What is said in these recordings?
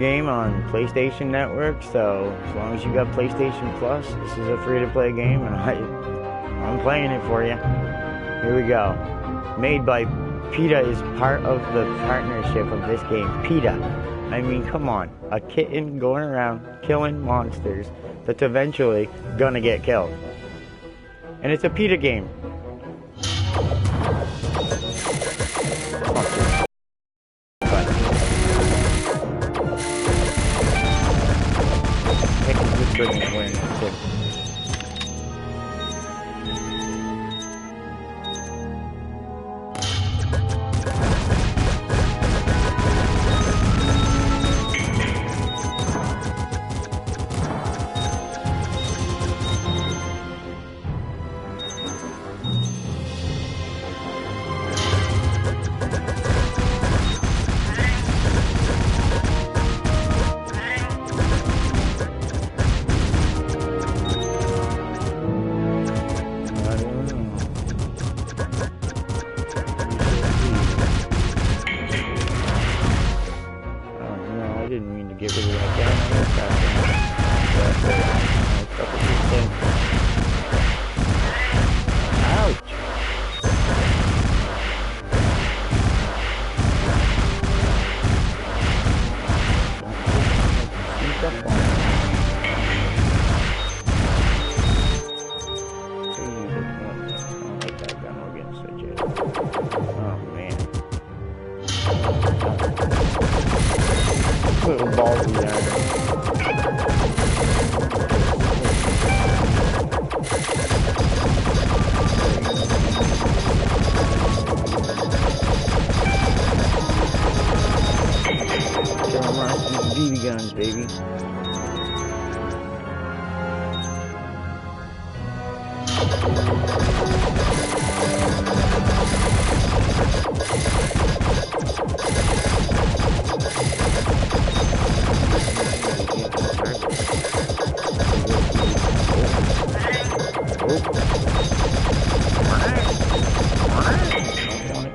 game on PlayStation Network, so as long as you got PlayStation Plus, this is a free-to-play game, and I'm playing it for you. Here we go. Made by PETA is part of the partnership of this game. PETA. I mean, come on. A kitten going around killing monsters that's eventually gonna get killed. And it's a PETA game. Guns, baby.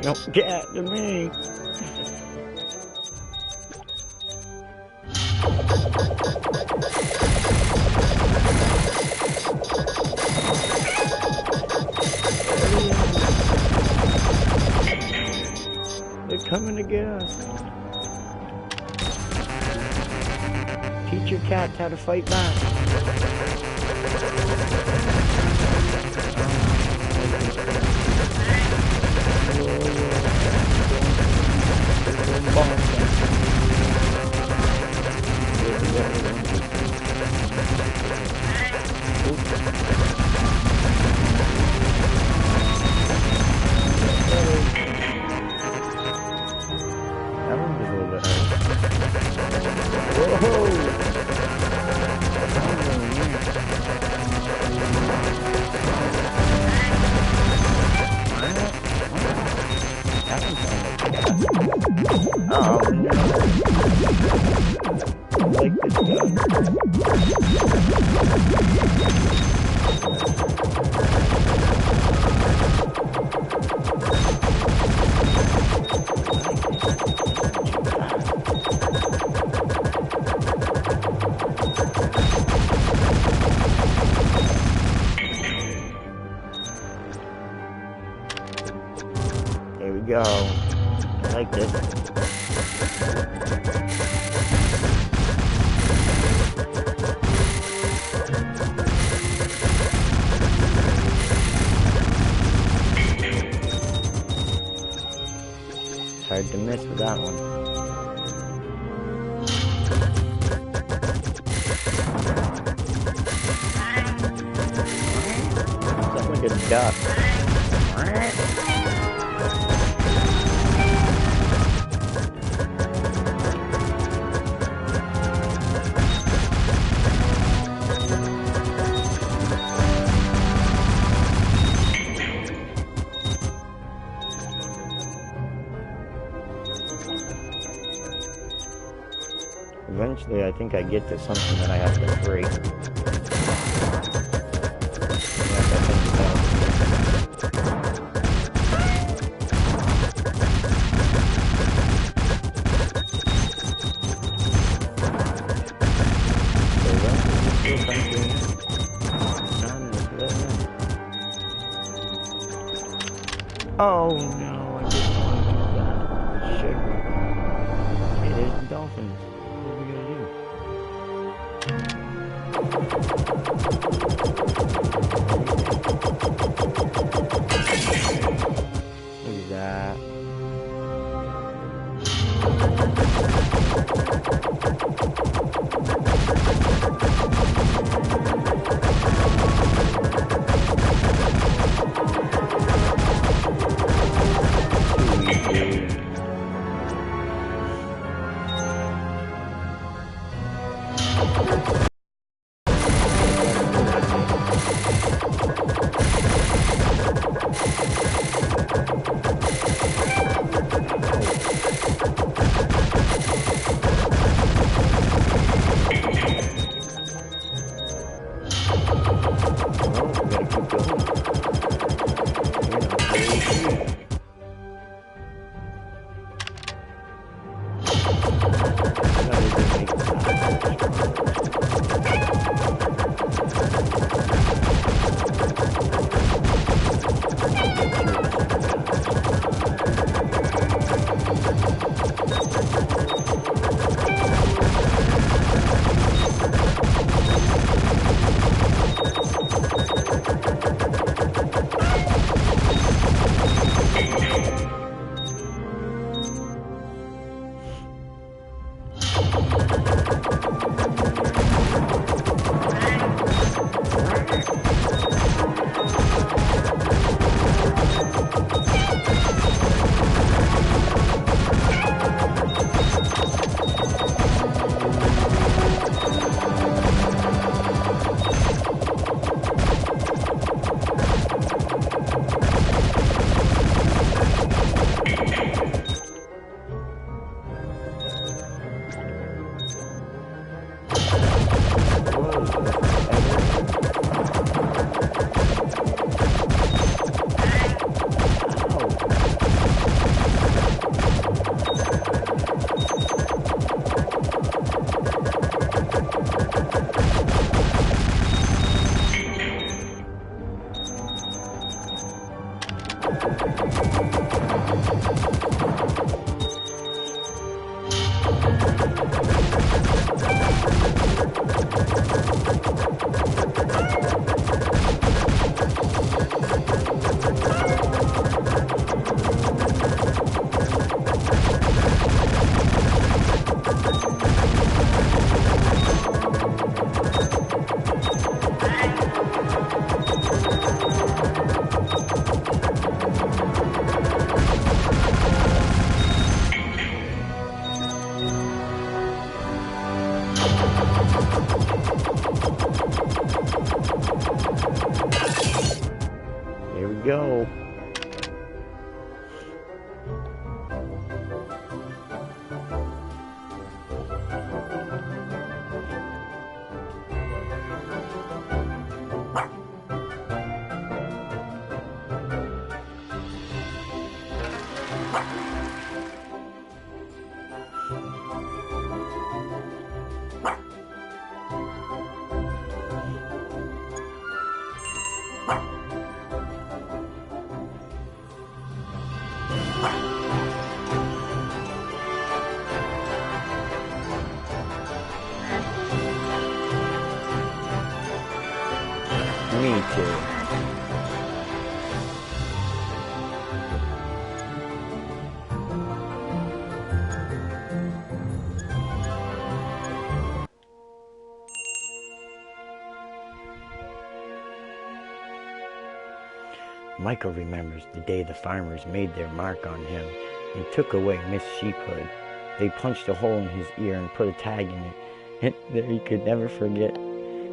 Don't get to me. They're coming to get us. Teach your cats how to fight back. There we go. I like this. It's hard to miss with that one. Sounds like a duck. Eventually, I think I get to something that I have to break. still country. Oh no, I didn't want to do that. Sugar. Hey, there's the dolphins. What are we gonna do? Look at that. Here we go. Me too. Michael remembers the day the farmers made their mark on him and took away Miss Sheephood. They punched a hole in his ear and put a tag in it that he could never forget.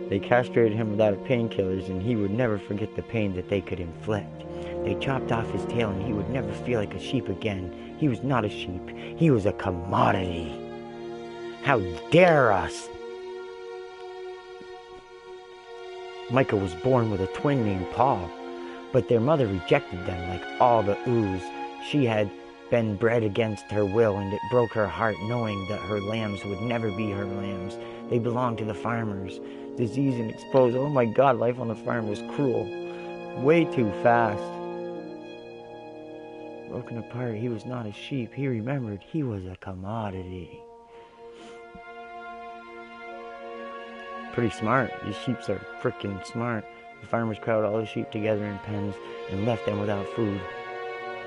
They castrated him without painkillers, and he would never forget the pain that they could inflict. They chopped off his tail, and he would never feel like a sheep again. He was not a sheep. He was a commodity. How dare us! Micah was born with a twin named Paul, but their mother rejected them like all the ooze. She had been bred against her will, and it broke her heart knowing that her lambs would never be her lambs. They belonged to the farmers. Disease and exposed. Oh my God, life on the farm was cruel. Way too fast. Broken apart, he was not a sheep. He remembered he was a commodity. Pretty smart. These sheeps are freaking smart. The farmers crowded all the sheep together in pens and left them without food.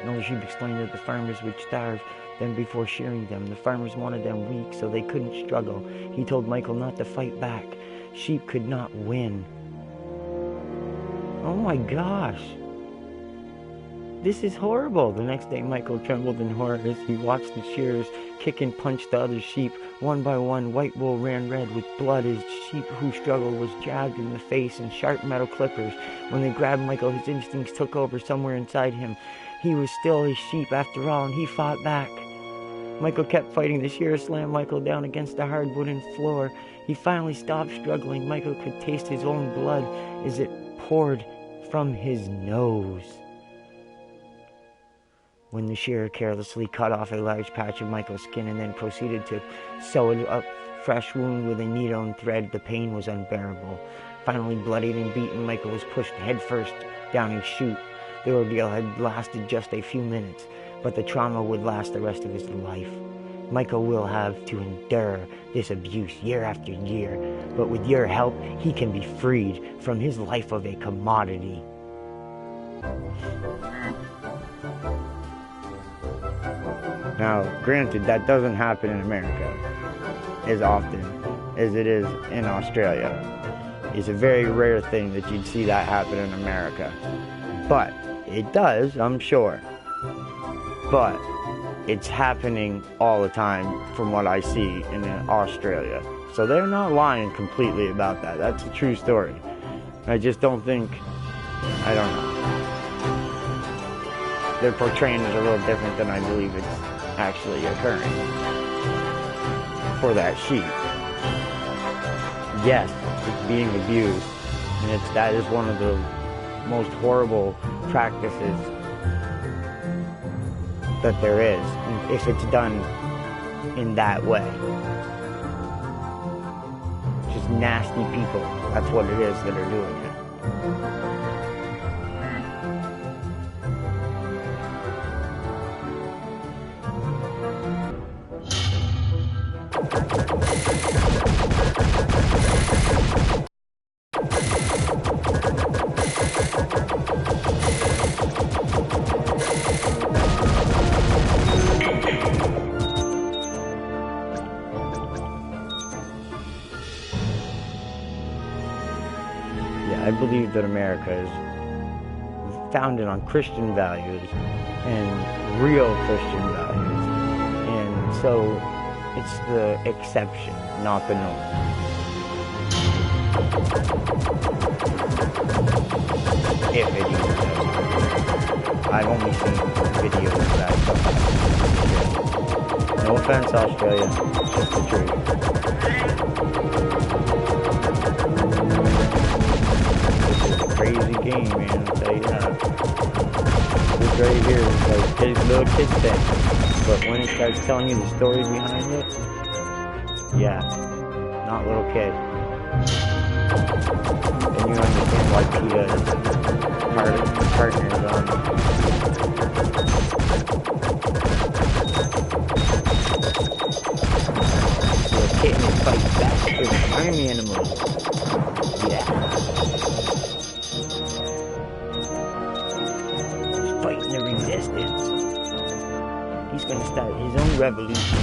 Another sheep explained that the farmers would starve them before shearing them. The farmers wanted them weak so they couldn't struggle. He told Michael not to fight back. Sheep could not win. Oh my gosh. This is horrible. The next day, Michael trembled in horror as he watched the shearers kick and punch the other sheep. One by one, White Wool ran red with blood as sheep who struggled was jabbed in the face and sharp metal clippers. When they grabbed Michael, his instincts took over somewhere inside him. He was still a sheep after all, and he fought back. Michael kept fighting. The shearer slammed Michael down against the hard wooden floor. He finally stopped struggling. Michael could taste his own blood as it poured from his nose. When the shearer carelessly cut off a large patch of Michael's skin and then proceeded to sew a fresh wound with a needle and thread, the pain was unbearable. Finally, bloodied and beaten, Michael was pushed headfirst down a chute. The ordeal had lasted just a few minutes, but the trauma would last the rest of his life. Michael will have to endure this abuse year after year, but with your help, he can be freed from his life of a commodity. Now, granted, that doesn't happen in America as often as it is in Australia. It's a very rare thing that you'd see that happen in America. But it does, I'm sure. But it's happening all the time from what I see in Australia. So they're not lying completely about that. That's a true story. I just don't think, I don't know. They're portraying it a little different than I believe it's actually occurring for that sheep. Yes, it's being abused, and that is one of the most horrible practices that there is, if it's done in that way. Just nasty people, that's what it is that are doing it. I believe that America is founded on Christian values and real Christian values, and so it's the exception, not the norm. If it even does. I've only seen videos of that stuff. No offense, Australia, just the truth. Crazy game, man, I'll tell you that. This right here is like little kid thing. But when it starts telling you the stories behind it, yeah, not little kid. Then you understand why PETA is partners on so a kitten fights back with farm animals. Yeah. Fighting the resistance. He's gonna start his own revolution.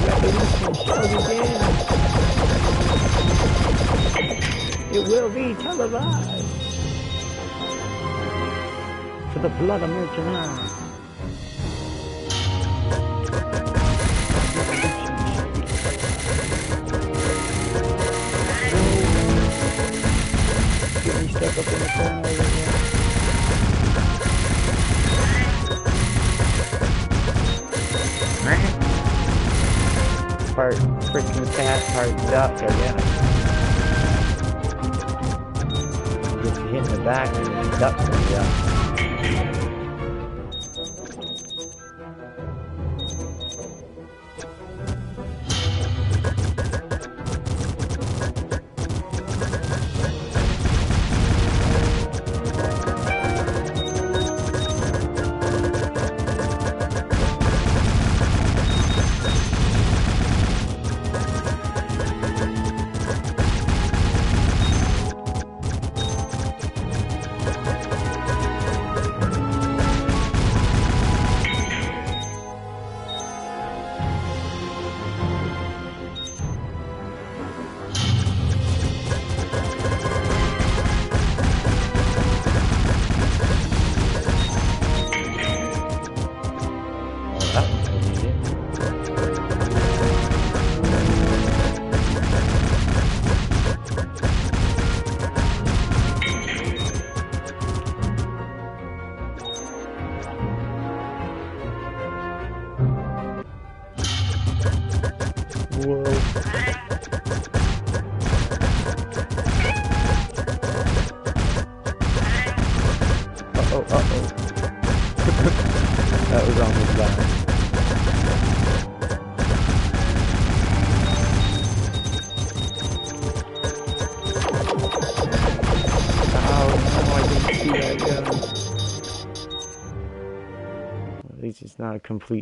Revolution shall begin. It will be televised for the blood American eye. Step up in the corner over here. freaking cat part duck, I guess. Gets hit in the back and the duck comes out. Whoa. Uh-oh. That was almost bad. Oh, I didn't see that gun. At least it's not a complete